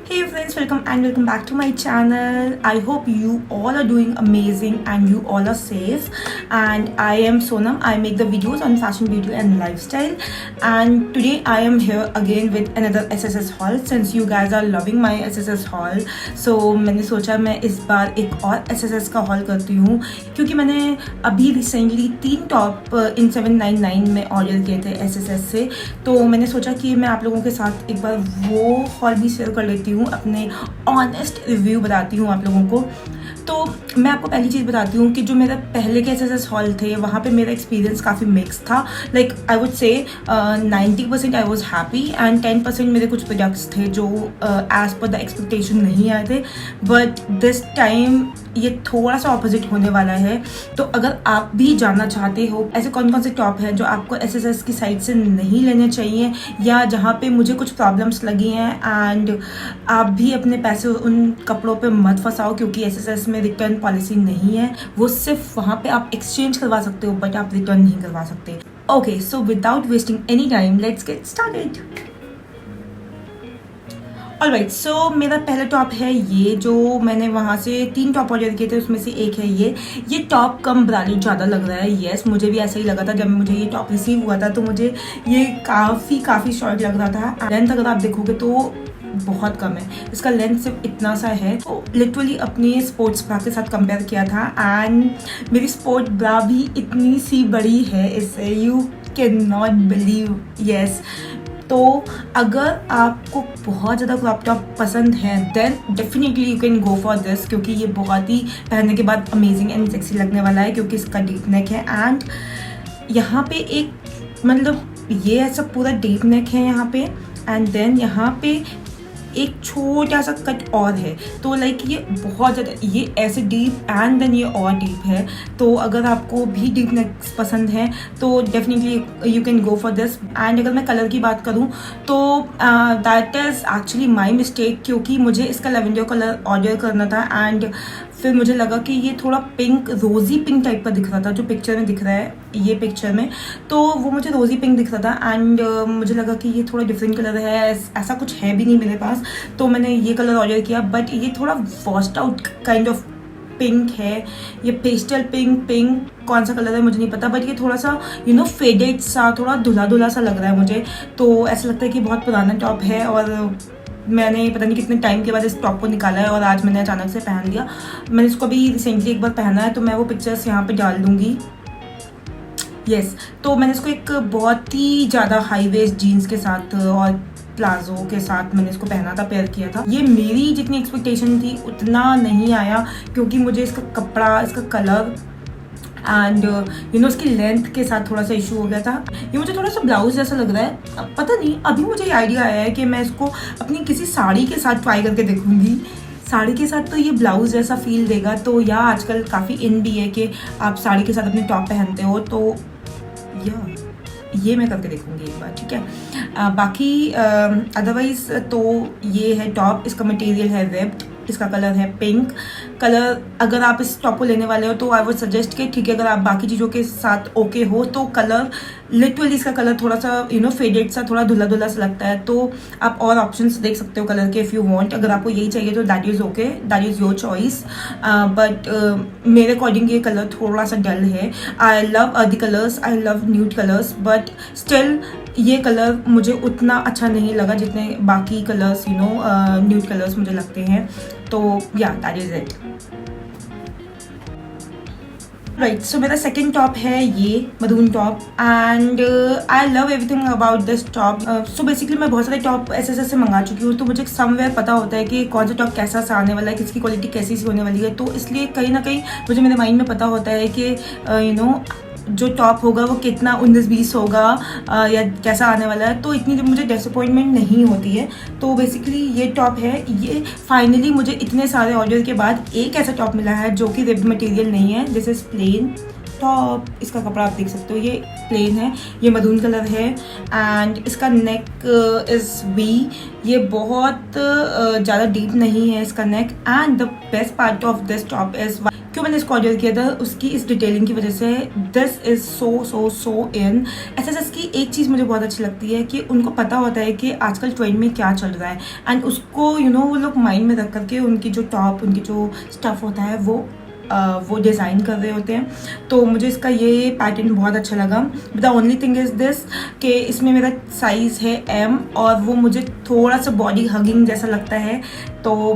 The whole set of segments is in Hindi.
Hey friends, welcome back to my channel. I hope you all are doing amazing and you all are safe. And I am Sonam. I make the videos on fashion, beauty and lifestyle. And today I am here again with another SSS haul. Since you guys are loving my SSS haul, so मैंने सोचा मैं इस बार एक और SSS का haul करती हूँ क्योंकि मैंने अभी रिसेंटली 3 टॉप इन 799 में ऑर्डर किए थे SSS से। तो मैंने सोचा कि मैं आप लोगों के साथ एक बार वो haul भी शेयर कर लेती हूँ, अपने ऑनेस्ट रिव्यू बताती हूँ आप लोगों को। तो मैं आपको पहली चीज़ बताती हूँ कि जो मेरे पहले के SSS हॉल थे वहाँ पे मेरा एक्सपीरियंस काफ़ी मिक्स था। Like I would say 90% I was happy and 10% मेरे कुछ प्रोडक्ट्स थे जो एज पर द एक्सपेक्टेशन नहीं आए थे। बट दिस टाइम ये थोड़ा सा ऑपोजिट होने वाला है। तो अगर आप भी जानना चाहते हो ऐसे कौन कौन से टॉप हैं जो आपको SSS की साइड से नहीं लेने चाहिए या जहाँ पे मुझे कुछ प्रॉब्लम्स लगी हैं, एंड आप भी अपने पैसे उन कपड़ों पे मत फंसाओ क्योंकि SSS में रिटर्न पॉलिसी नहीं है। वो सिर्फ वहाँ पे आप एक्सचेंज करवा सकते हो बट आप रिटर्न नहीं करवा सकते। Okay, so without wasting any time let's get started. Alright, so मेरा पहला टॉप है ये जो मैंने वहाँ से 3 टॉप ऑर्डर किए थे, उसमें से एक है ये टॉप कम ब्रांडेड ज़्यादा लग रहा है। येस, मुझे भी ऐसा ही लगा था। जब मुझे ये टॉप रिसीव हुआ था तो मुझे ये काफ़ी शॉर्ट लग रहा था। लेंथ अगर आप देखोगे तो बहुत कम है, इसका लेंथ सिर्फ इतना सा है। तो लिटरली अपने स्पोर्ट्स ब्रा के साथ कंपेयर किया था एंड मेरी स्पोर्ट ब्रा भी इतनी सी बड़ी है इससे, you can not believe. Yes, तो अगर आपको बहुत ज़्यादा क्रॉप टॉप पसंद है then definitely you can go for this, क्योंकि ये बहुत ही पहनने के बाद अमेजिंग एंड सेक्सी लगने वाला है क्योंकि इसका डीप नेक है एंड यहाँ पे एक मतलब ये ऐसा पूरा डीप नेक है यहाँ पे एंड देन यहाँ पे एक छोटा सा कट और है। तो लाइक ये बहुत ज़्यादा ये ऐसे डीप एंड देन ये और डीप है। तो अगर आपको भी डीप नेक्स पसंद है तो definitely you can go for this. And अगर मैं कलर की बात करूँ तो that is actually my mistake क्योंकि मुझे इसका लेवेंडर कलर ऑर्डर करना था एंड फिर मुझे लगा कि ये थोड़ा पिंक, रोज़ी पिंक टाइप का दिख रहा था जो पिक्चर में दिख रहा है ये पिक्चर में, तो वो मुझे रोज़ी पिंक दिख रहा था एंड मुझे लगा कि ये थोड़ा डिफरेंट कलर है, ऐसा कुछ है भी नहीं मेरे पास। तो मैंने ये कलर ऑर्डर किया बट ये थोड़ा washed out kind of pink है। ये पेस्टल पिंक कौन सा कलर है मुझे नहीं पता, बट ये थोड़ा सा फेडेड सा, थोड़ा धुला सा लग रहा है मुझे। तो ऐसा लगता है कि बहुत पुराना टॉप है और मैंने पता नहीं कितने टाइम के बाद इस टॉप को निकाला है और आज मैंने अचानक से पहन लिया। मैंने इसको अभी रिसेंटली एक बार पहना है तो मैं वो पिक्चर्स यहाँ पे डाल दूँगी। येस, तो मैंने इसको एक बहुत ही ज़्यादा हाई वेस्ट जीन्स के साथ और प्लाजो के साथ मैंने इसको पहना था, पेयर किया था। ये मेरी जितनी एक्सपेक्टेशन थी उतना नहीं आया क्योंकि मुझे इसका कपड़ा, इसका कलर एंड उसकी लेंथ के साथ थोड़ा सा इशू हो गया था। ये मुझे थोड़ा सा ब्लाउज जैसा लग रहा है, पता नहीं। अभी मुझे ये आइडिया आया है कि मैं इसको अपनी किसी साड़ी के साथ ट्राई करके देखूंगी। साड़ी के साथ तो ये ब्लाउज जैसा फील देगा। तो या आजकल काफ़ी इन भी है कि आप साड़ी के साथ अपने टॉप पहनते हो, तो या ये मैं करके देखूंगी एक बार, ठीक है। बाकी अदरवाइज तो ये है टॉप, इसका मटेरियल है वेब्ड, इसका कलर है पिंक कलर। अगर आप इस टॉप को लेने वाले हो तो आई वुड सजेस्ट कि ठीक है, अगर आप बाकी चीज़ों के साथ ओके हो तो कलर लिटरली इसका कलर थोड़ा सा फेडेड सा, थोड़ा धुला सा लगता है। तो आप और ऑप्शंस देख सकते हो कलर के इफ़ यू वांट। अगर आपको यही चाहिए तो that is okay, that is your choice. But मेरे अकॉर्डिंग ये कलर थोड़ा सा डल है। I love earthy colours, I love nude colours, but still ये कलर मुझे उतना अच्छा नहीं लगा जितने बाकी कलर्स न्यूड कलर्स मुझे लगते हैं। तो या दैट इज़ इट। राइट, सो मेरा सेकेंड टॉप है ये maroon top and I love everything about this top. So basically मैं बहुत सारे टॉप SSS से मंगा चुकी हूँ तो मुझे समवेयर पता होता है कि कौन सा टॉप कैसा सा आने वाला है, किसकी क्वालिटी कैसी सी होने वाली है। तो इसलिए कहीं ना कहीं मुझे मेरे माइंड में पता होता है कि जो टॉप होगा वो कितना 19-20 होगा या कैसा आने वाला है। तो इतनी मुझे डिसअपॉइंटमेंट नहीं होती है। तो बेसिकली ये टॉप है। ये फाइनली मुझे इतने सारे ऑर्डर के बाद एक ऐसा टॉप मिला है जो कि रिब मटेरियल नहीं है, दिस इज़ प्लेन टॉप। इसका कपड़ा आप देख सकते हो, ये प्लेन है, ये मरून कलर है एंड इसका नेक इज़ वी। ये बहुत ज़्यादा डीप नहीं है इसका neck and the best part of this top is क्यों मैंने इसको ऑर्डर किया था, उसकी इस डिटेलिंग की वजह से। This is so in SSS की एक चीज़ मुझे बहुत अच्छी लगती है कि उनको पता होता है कि आजकल ट्रेंड में क्या चल रहा है, एंड उसको वो लोग माइंड में रख करके उनकी जो टॉप, उनकी जो स्टफ़ होता है वो डिज़ाइन कर रहे होते हैं। तो मुझे इसका ये पैटर्न बहुत अच्छा लगा। The only thing is this कि इसमें मेरा साइज़ है एम, और वो मुझे थोड़ा सा बॉडी हगिंग जैसा लगता है। तो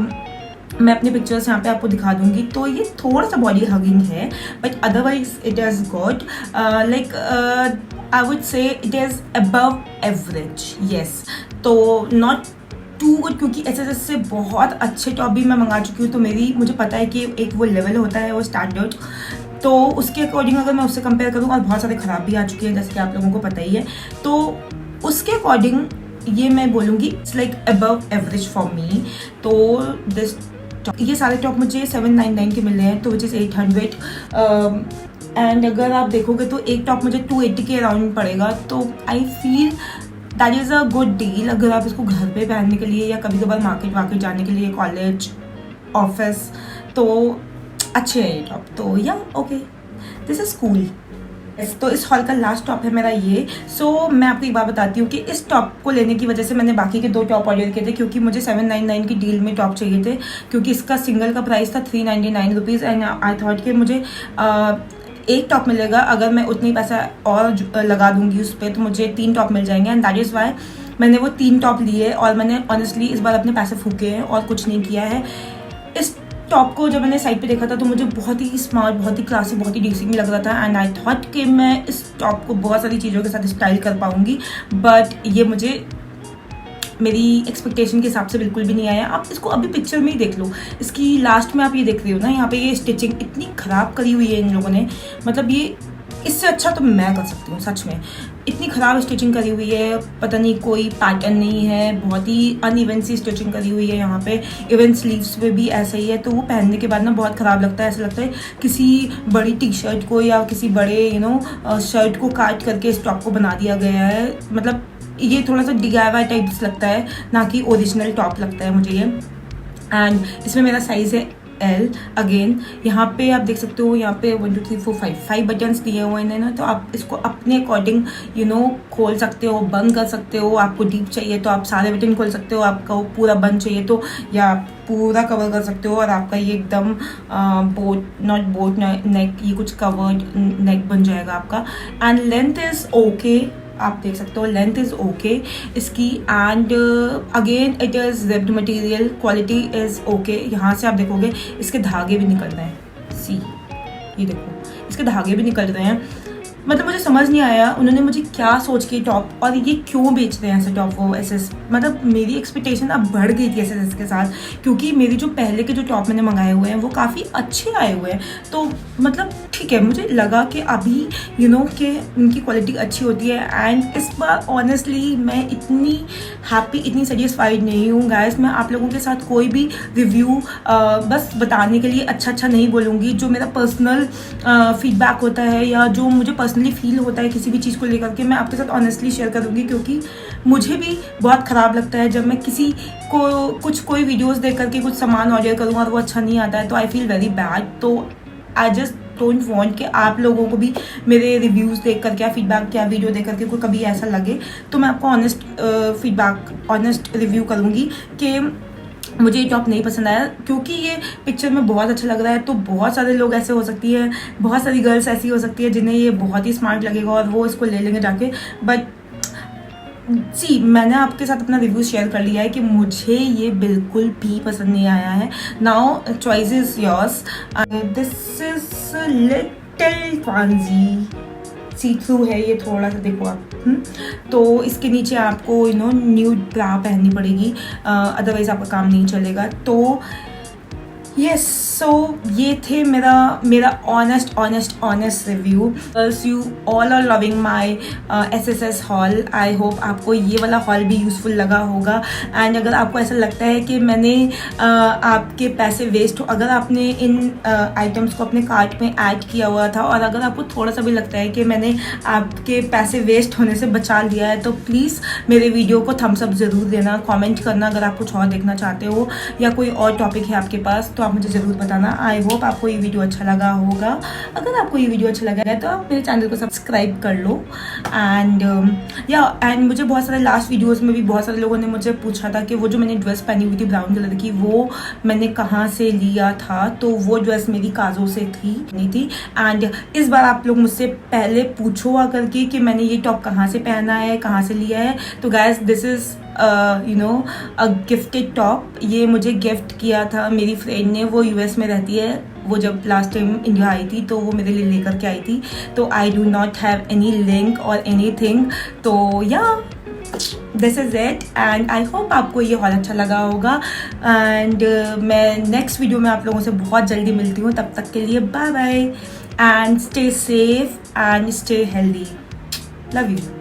मैं अपनी पिक्चर्स यहाँ पे आपको दिखा दूंगी, तो ये थोड़ा सा बॉडी हगिंग है, but otherwise it is good. Like I would say it is above average, yes. तो नॉट टू गुड, क्योंकि एसएसएस से बहुत अच्छे टॉप भी मैं मंगा चुकी हूँ। तो मुझे पता है कि एक वो लेवल होता है, वो स्टैंडर्ड, तो उसके अकॉर्डिंग अगर मैं उससे कंपेयर करूँ, और बहुत सारे ख़राब भी आ चुके हैं जैसे कि आप लोगों को पता ही है, तो उसके अकॉर्डिंग ये मैं बोलूँगी it's like above average for me. तो दिस ये सारे टॉप मुझे 799 के मिल रहे हैं, तो विच इज़ 800। एंड अगर आप देखोगे तो एक टॉप मुझे 280 के अराउंड पड़ेगा। तो I feel that is a good deal अगर आप इसको घर पे पहनने के लिए या कभी कभार मार्केट जाने के लिए, कॉलेज, ऑफिस, तो अच्छे है ये टॉप। तो या ओके, दिस इज़ कूल। तो इस हॉल का लास्ट टॉप है मेरा ये। सो मैं आपको एक बात बताती हूँ कि इस टॉप को लेने की वजह से मैंने बाकी के 2 टॉप ऑर्डर किए थे, क्योंकि मुझे 799 की डील में टॉप चाहिए थे, क्योंकि इसका सिंगल का प्राइस था 399 रुपीज़। एंड आई थॉट कि मुझे एक टॉप मिलेगा, अगर मैं उतनी पैसा और लगा दूंगी उस पर तो मुझे 3 टॉप मिल जाएंगे। एंड दैट इज़ वाई मैंने वो 3 टॉप लिए, और मैंने ऑनेस्टली इस बार अपने पैसे फूके हैं और कुछ नहीं किया है। इस टॉप को जब मैंने साइड पे देखा था तो मुझे बहुत ही स्मार्ट, बहुत ही क्लासी, बहुत ही डीसेंट लग रहा था। एंड आई थॉट कि मैं इस टॉप को बहुत सारी चीज़ों के साथ स्टाइल कर पाऊंगी, बट ये मुझे मेरी एक्सपेक्टेशन के हिसाब से बिल्कुल भी नहीं आया। आप इसको अभी पिक्चर में ही देख लो, इसकी लास्ट में आप ये देख रहे हो ना, यहाँ पे ये स्टिचिंग इतनी ख़राब करी हुई है इन लोगों ने, मतलब ये इससे अच्छा तो मैं कर सकती हूँ सच में। इतनी ख़राब स्टिचिंग करी हुई है, पता नहीं कोई पैटर्न नहीं है, बहुत ही अनइवन सी स्टिचिंग करी हुई है यहाँ पे। इवन स्लीव्स पे भी ऐसा ही है, तो वो पहनने के बाद ना बहुत ख़राब लगता है। ऐसा लगता है किसी बड़ी टी शर्ट को या किसी बड़े शर्ट को काट करके इस टॉप को बना दिया गया है। मतलब ये थोड़ा सा DIY टाइप्स लगता है, ना कि ओरिजिनल टॉप लगता है मुझे ये। एंड इसमें मेरा साइज़ है L। अगेन यहाँ पे आप देख सकते हो, यहाँ पे 1 2 3 4 5 बटन्स दिए हुए हैं ना, तो आप इसको अपने अकॉर्डिंग खोल सकते हो, बंद कर सकते हो। आपको डीप चाहिए तो आप सारे बटन खोल सकते हो, आपका पूरा बंद चाहिए तो या पूरा कवर कर सकते हो। और आपका ये एकदम बोट नेक, ये कुछ कवर्ड नेक बन जाएगा आपका। एंड लेंथ इज़ ओके, आप देख सकते हो लेंथ इज़ ओके इसकी। And again it is ripped material, quality is okay. यहाँ से आप देखोगे इसके धागे भी निकल रहे हैं, सी ये देखो इसके धागे भी निकल रहे हैं। मतलब मुझे समझ नहीं आया उन्होंने मुझे क्या सोच के टॉप, और ये क्यों बेच रहे हैं ऐसे टॉप वो एसएस। मतलब मेरी एक्सपेक्टेशन अब बढ़ गई थी एसएस के साथ, क्योंकि मेरी जो पहले के जो टॉप मैंने मंगाए हुए हैं वो काफ़ी अच्छे आए हुए हैं। तो मतलब ठीक है, मुझे लगा कि अभी कि उनकी क्वालिटी अच्छी होती है। एंड इस बार ऑनेस्टली मैं इतनी हैप्पी, इतनी सेटिस्फाइड नहीं हूँ गाइस। मैं आप लोगों के साथ कोई भी रिव्यू बस बताने के लिए अच्छा नहीं बोलूँगी। जो मेरा पर्सनल फीडबैक होता है या जो मुझे पर्सनली फील होता है किसी भी चीज़ को लेकर के, मैं आपके साथ ऑनेस्टली शेयर करूँगी, क्योंकि मुझे भी बहुत ख़राब लगता है जब मैं किसी को कोई वीडियोस देख करके कुछ सामान ऑर्डर करूँ और वो अच्छा नहीं आता है, तो आई फील वेरी बैड। तो आई जस्ट डोंट वांट कि आप लोगों को भी मेरे रिव्यूज़ देख करके या फीडबैक या वीडियो देख करके कोई कभी ऐसा लगे, तो मैं आपको ऑनेस्ट फीडबैक, ऑनेस्ट रिव्यू करूँगी कि मुझे ये टॉप नहीं पसंद आया। क्योंकि ये पिक्चर में बहुत अच्छा लग रहा है, तो बहुत सारे लोग ऐसे हो सकती है, बहुत सारी गर्ल्स ऐसी हो सकती है जिन्हें ये बहुत ही स्मार्ट लगेगा और वो इसको ले लेंगे जाके। बट सी, मैंने आपके साथ अपना रिव्यू शेयर कर लिया है कि मुझे ये बिल्कुल भी पसंद नहीं आया है। Now choice is yours. This is little fancy, see through है ये थोड़ा सा, देखो आप। तो इसके नीचे आपको न्यूड ब्रा पहननी पड़ेगी, अदरवाइज आपका काम नहीं चलेगा। तो यस, सो ये थे मेरा honest review. You all are loving my SSS haul. I hope आपको ये वाला हॉल भी यूज़फुल लगा होगा। एंड अगर आपको ऐसा लगता है कि मैंने आपके पैसे वेस्ट हो, अगर आपने इन आइटम्स को अपने कार्ट में ऐड किया हुआ था, और अगर आपको थोड़ा सा भी लगता है कि मैंने आपके पैसे वेस्ट होने से बचा लिया है, तो प्लीज़ मेरे वीडियो को थम्स अप ज़रूर देना, कॉमेंट करना अगर आप कुछ और देखना चाहते हो या कोई और टॉपिक है आपके पास, तो आप मुझे ज़रूर बताना। आई होप आपको ये वीडियो अच्छा लगा होगा। अगर आपको ये वीडियो अच्छा लगा है तो आप मेरे चैनल को सब्सक्राइब कर लो। एंड मुझे बहुत सारे लास्ट वीडियोज़ में भी बहुत सारे लोगों ने मुझसे पूछा था कि वो जो मैंने ड्रेस पहनी हुई थी ब्राउन कलर की, वो मैंने कहाँ से लिया था। तो वो ड्रेस मेरी काजों से नहीं थी। एंड इस बार आप लोग मुझसे पहले पूछो आकर के कि मैंने ये टॉप कहाँ से पहना है, कहाँ से लिया है। तो guys this is a gifted top. ये मुझे गिफ्ट किया था मेरी फ्रेंड ने। वो यूएस में रहती है। वो जब लास्ट टाइम इंडिया आई थी तो वो मेरे लिए लेकर के आई थी। तो I do not have any link और एनीथिंग। तो या this is it and I hope आपको ये हॉल अच्छा लगा होगा। एंड मैं नेक्स्ट वीडियो में आप लोगों से बहुत जल्दी मिलती हूँ। तब तक के लिए bye bye and stay safe and stay healthy. Love you.